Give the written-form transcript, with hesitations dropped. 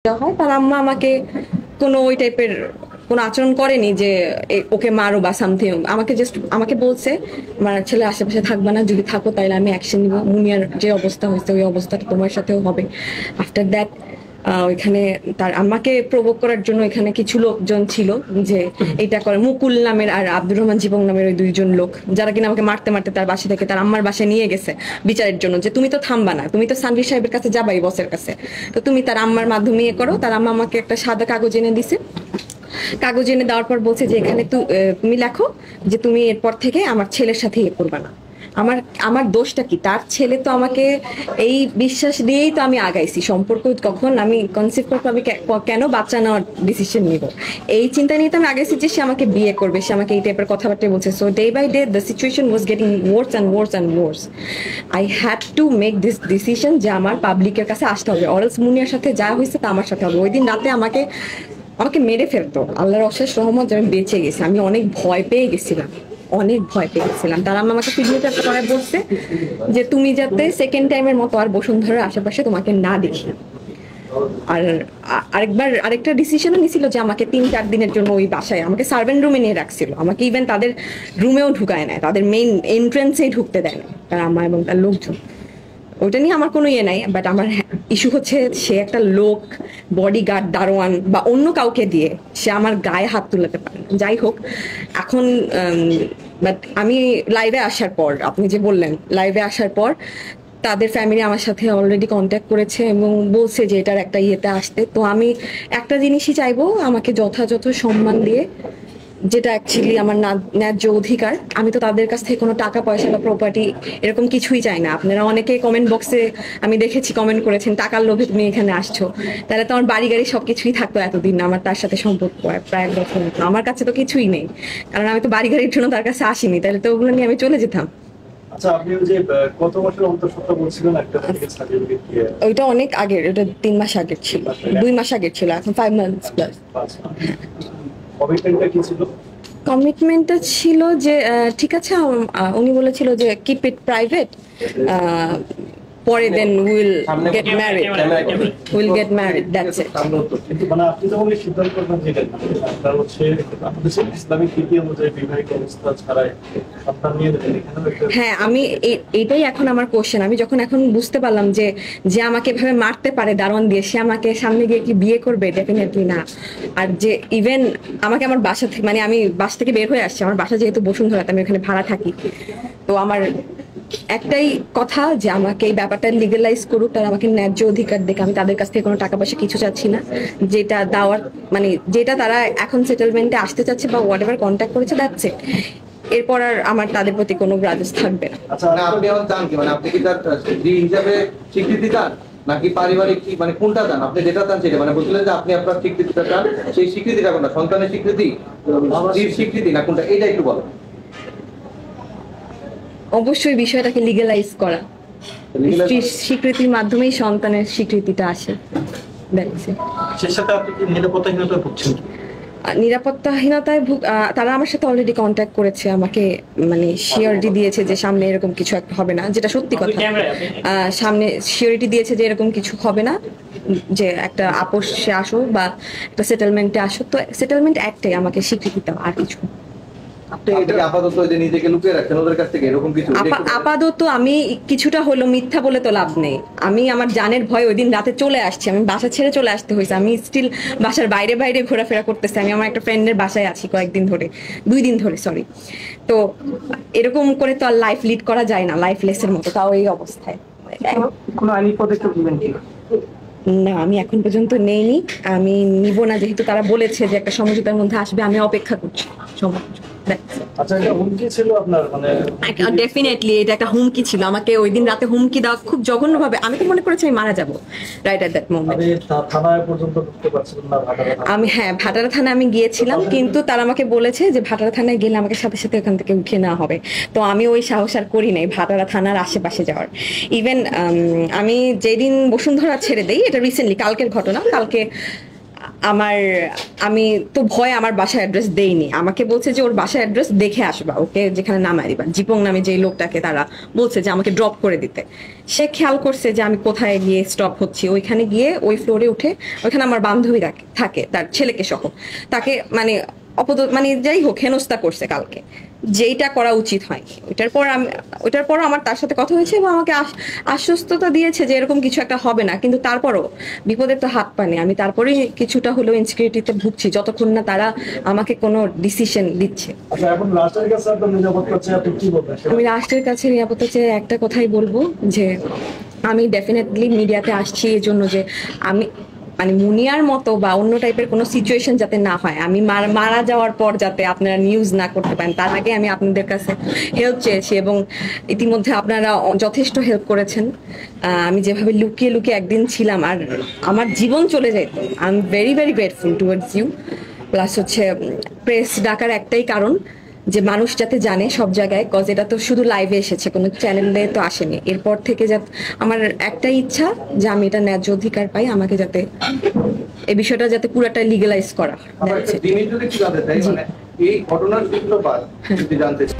হয়, তার আম্মা আমাকে কোনো ওই টাইপের কোনো আচরণ করেনি যে ওকে মারো বা সামথিং। আমাকে জাস্ট আমাকে বলছে আমার ছেলে আশেপাশে থাকবে না, যদি থাকো তাহলে আমি অ্যাকশন নিবো। মুনিয়ার যে অবস্থা হয়েছে ওই অবস্থাটা তোমার সাথেও হবে। আফটার দ্যাট ওইখানে তার আম্মাকে প্রভোগ করার জন্য এখানে কিছু লোকজন ছিল যে এটা করে, মুকুল নামের আর আব্দুর রহমান জীবন নামের ওই দুইজন লোক, যারা কিনা আমাকে মারতে মারতে তার বাসা থেকে তার আম্মার বাসায় নিয়ে গেছে বিচারের জন্য, যে তুমি তো থামবা না, তুমি তো সানভীর সাহেবের কাছে যাবাই, বসের কাছে, তো তুমি তার আম্মার মাধ্যমে ইয়ে করো। তার আম্মা আমাকে একটা সাদা কাগজ এনে দিছে। কাগজ এনে দেওয়ার পর বলছে যে এখানে তুমি লেখো যে তুমি এরপর থেকে আমার ছেলের সাথে ইয়ে করবা না। আমার আমার দোষটা কি? তার ছেলে তো আমাকে এই বিশ্বাস দিয়েই তো আমি আগাইছি সম্পর্ক। কখন আমি কনসিভ করবো, আমি কেন বাচ্চা নেওয়ার ডিসিশন নিব, এই চিন্তা নিয়ে তো আমি আগাইছি যে সে আমাকে বিয়ে করবে, সে আমাকে এই টাইপের কথাবার্তা বলছে। So day by day the situation was getting worse and worse and worse. I had to make this decision যে আমার পাবলিকের কাছে আসতে হবে, অরএলস মুনিয়ার সাথে যা হয়েছে তা আমার সাথে হবে। ওই দিন রাতে আমাকে মেরে ফেলতো। আল্লাহর অশেষ রহমত যে আমি বেঁচে গেছি। আমি অনেক ভয় পেয়ে গেছিলাম, অনেক ভয় পেয়ে গেছিলাম। তারা আমাকে সিগনেচার করে বলছে যে তুমি যাতে সেকেন্ড টাইমের মতো আর বসুন্ধরার আশেপাশে তোমাকে না দেখি। আর আরেকটা ডিসিশনও নিছিল যে আমাকে 3-4 দিনের জন্য ওই বাসায় আমাকে সার্ভেন্ট রুমে নিয়ে রাখছিল। আমাকে ইভেন তাদের রুমেও ঢুকায় নেয়, তাদের মেইন এন্ট্রেন্সেই ঢুকতে দেয় না তার আম্মা এবং তার লোকজন। ওইটা নিয়ে আমার কোনো ইয়ে নাই, বাট আমার ইস্যু হচ্ছে সে একটা লোক, বডিগার্ড, দারোয়ান বা অন্য কাউকে দিয়ে সে আমার গায়ে হাত তুলাতে পারে না। যাই হোক, এখন বাট আমি লাইভে আসার পর, আপনি যে বললেন লাইভে আসার পর তাদের ফ্যামিলি আমার সাথে অলরেডি কন্ট্যাক্ট করেছে এবং বলছে যে এটার একটা ইয়েতে আসতে। তো আমি একটা জিনিসই চাইবো, আমাকে যথাযথ সম্মান দিয়ে, যেটা অ্যাকচুয়ালি আমার ন্যায্য অধিকার। আমি তো তাদের কাছ থেকে কোনো টাকা পয়সা বা প্রপার্টি এরকম কিছুই চাই না। আপনারা অনেকে কমেন্ট বক্সে আমি দেখেছি কমেন্ট করেছেন টাকার লোভে তুমি এখানে আসছো, তাহলে তো আমার বাড়ি গাড়ি সবকিছুই থাকতো এতদিন। আমার তার সাথে সম্পর্ক প্রায় 1 বছর, আমার কাছে তো কিছুই নেই, কারণ আমি তো বাড়ি গাড়ির জন্য তার কাছে আসিনি, তাহলে তো ওগুলো নিয়ে আমি চলে যেতাম। আচ্ছা, আপনি যে কত বছর অন্তঃসত্ত্বা বলছিলেন একটা মেডিকেল সার্টিফিকেট দিয়ে? ওইটা অনেক আগের, ওটা 3 মাস আগের ছিল, 2 মাস আগের ছিল, এখন 5 মান্থস প্লাস। কমিটমেন্টটা কি ছিল? কমিটমেন্টটা ছিল যে ঠিক আছে, উনি বলেছিল যে কিপ ইট প্রাইভেট, পরে then will get married, that's it. কিন্তু মানে আপনি যখন এই সিদ্ধান্ত করবেন যে আপনার হচ্ছে আপনাদের ইসলামিক রীতি অনুযায়ী বিবাহিত অবস্থা ছাড়াই সন্তান নিয়ে নেবেন, এখানে হ্যাঁ, আমি এটাই এখন আমার কোশ্চেন। আমি যখন এখন বুঝতে পারলাম যে যে আমাকে এভাবে মারতে পারে দারোয়ান দিয়ে, সে আমাকে সামনে গিয়ে কি বিয়ে করবে? ডেফিনেটলি না। আর যে ইভেন আমাকে আমার বাসা থেকে, মানে আমি বাসা থেকে বের হয়ে আসছি, আমার বাসা যেহেতু বসুন্ধরাতে, আমি ওখানে ভাড়া থাকি, তো আমার একটাই কথা যে আমাকে এই ব্যাপারটা লিগালাইজ করুক, তারা আমাকে ন্যায্য অধিকার দেখে। আমি তাদের কাছ থেকে কোনো টাকা পয়সা কিছু চাচ্ছি না, যেটা দেওয়ার মানে যেটা তারা এখন সেটেলমেন্টে আসতে চাচ্ছে বা হোয়াট এভার কন্ট্যাক্ট করেছে, দ্যাটস ইট। এরপর আর আমার তাদের প্রতি কোনো গ্রাজেস থাকবে না। আচ্ছা, আপনি এখন চান কি, মানে আপনি কি তার স্ত্রী হিসাবে স্বীকৃতি চান নাকি পারিবারিক, মানে কোনটা চান? আপনি যেটা চান সেটা, মানে বলছিলেন যে আপনি আপনার স্বীকৃতিটা চান, সেই স্বীকৃতিটা কোনটা? সন্তানের স্বীকৃতি, স্ত্রীর স্বীকৃতি না কোনটা? এইটা একটু বলেন। অবশ্যই বিষয়টাকে লিগালাইজ করা, স্ত্রীর স্বীকৃতির মাধ্যমেই সন্তানের স্বীকৃতিটা আসে। সেই সাথে আপনি কি নিরাপত্তাহীনতা ভুগছেন? নিরাপত্তাহীনতায় তারা আমার সাথে অলরেডি কন্ট্যাক্ট করেছে, আমাকে মানে শিওরিটি দিয়েছে যে সামনে এরকম কিছু একটা হবে না, যেটা সত্যি কথা। সামনে শিওরিটি দিয়েছে যে এরকম কিছু হবে না, যে একটা আপোষে আসো বা একটা সেটেলমেন্টে আসো। তো সেটেলমেন্ট একটাই আমাকে স্বীকৃতি দাও, আর কিছু। আপাতত আমি কিছুটা হলো মিথ্যা বলে তো লাভ নেই। আমি আমার জানের ভয় ওই দিন রাতে চলে আসছি, আমি বাসা ছেড়ে চলে আসতে হয়েছে। আমি স্টিল বাসার বাইরে বাইরে ঘোরাফেরা করতেছি। আমি আমার একটা ফ্রেন্ডের বাসায় আছি কয়েকদিন ধরে, 2 দিন ধরে, সরি। তো এরকম করে তো আর লাইফ লিড করা যায় না, লাইফ লেসের মতো, তাও এই অবস্থায়। কোনো আইনি পদক্ষেপ নেবেন কি? না, আমি এখন পর্যন্ত নেইনি, আমি নিব না, যেহেতু তারা বলেছে যে একটা সমঝোতার মধ্যে আসবে। আমি অপেক্ষা করছি। আচ্ছা, এটা হুমকি ছিল আপনার? মানে ডেফিনেটলি এটা একটা হুমকি ছিল। আমাকে ওই দিন রাতে হুমকি দেওয়া খুব জঘন্য ভাবে। আমি তো মনে করেছি আমি মারা যাবো রাইট এট দ্যাট মোমেন্ট। থানায় পর্যন্ত ঢুকতে পারছিলেন না? আমি হ্যাঁ, ভাটারা থানায় আমি গিয়েছিলাম, কিন্তু তারা আমাকে বলেছে যে ভাটারা থানায় গেলে আমাকে সাথে সাথে ওখান থেকে উঠিয়ে নেওয়া হবে। তো আমি ওই সাহস আর করি নাই ভাটারা থানার আশেপাশে যাওয়ার। ইভেন আমি যেদিন বসুন্ধরা ছেড়ে দেই, এটা রিসেন্টলি কালকের ঘটনা, কালকে আমি তো ভয় আমার বাসার অ্যাড্রেস দেইনি, আমাকে বলছে যে ওর বাসার অ্যাড্রেস দেখে আসবা, ওকে যেখানে নামাই দিবা। জিপং নামে যে লোকটাকে তারা বলছে যে আমাকে ড্রপ করে দিতে। সে খেয়াল করছে যে আমি কোথায় গিয়ে স্টপ হচ্ছি, ওইখানে গিয়ে ওই ফ্লোরে উঠে ওইখানে আমার বান্ধবী থাকে তার ছেলেকে সহ, তাকে মানে মানে যাই হোক হেনস্থা করছে কালকে, যেইটা করা উচিত হয়নি। ওইটার পর আমার তার সাথে কথা হয়েছে এবং আমাকে আশ্বস্ততা দিয়েছে যে এরকম কিছু একটা হবে না, কিন্তু তারপরও বিপদের তো হাত পানি, আমি তারপরেই কিছুটা হলেও ইনসিকিউরিটিতে ভুগছি যতক্ষণ না তারা আমাকে কোনো ডিসিশন দিচ্ছে। আচ্ছা, এখন রাষ্ট্রের কাছে আপনার নিরাপত্তা চেয়ে আপনি কি বলবেন? আমি রাষ্ট্রের কাছে নিরাপত্তা চেয়ে একটা কথাই বলবো যে আমি ডেফিনেটলি মিডিয়াতে আসছি এই জন্য যে আমি মানে মুনিয়ার মতো বা অন্য টাইপের কোনো সিচুয়েশন যাতে না হয়, আমি মারা যাওয়ার পর যাতে আপনারা নিউজ না করতে পারেন, তার আগে আমি আপনাদের কাছে হেল্প চেয়েছি এবং ইতিমধ্যে আপনারা যথেষ্ট হেল্প করেছেন। আমি যেভাবে লুকিয়ে লুকিয়ে একদিন ছিলাম আর আমার জীবন চলে যেত, I am very very grateful towards you. Plus হচ্ছে প্রেস ডাকার একটাই কারণ যে মানুষ যাতে জানে সব জায়গায়, কজ এটা তো শুধু লাইভে এসেছে, কোনো চ্যানেলে তো আসেনি। এরপর থেকে যাতে আমার একটাই ইচ্ছা যে আমি এটা ন্যায্য অধিকার পাই, আমাকে যাতে এই বিষয়টা যাতে পুরাটা লিগালাইজ করা হয়। আমার একটা জিনিস যদি একটু জানতে চাই, মানে এই ঘটনার সূত্রপাত যদি জানতে চাই।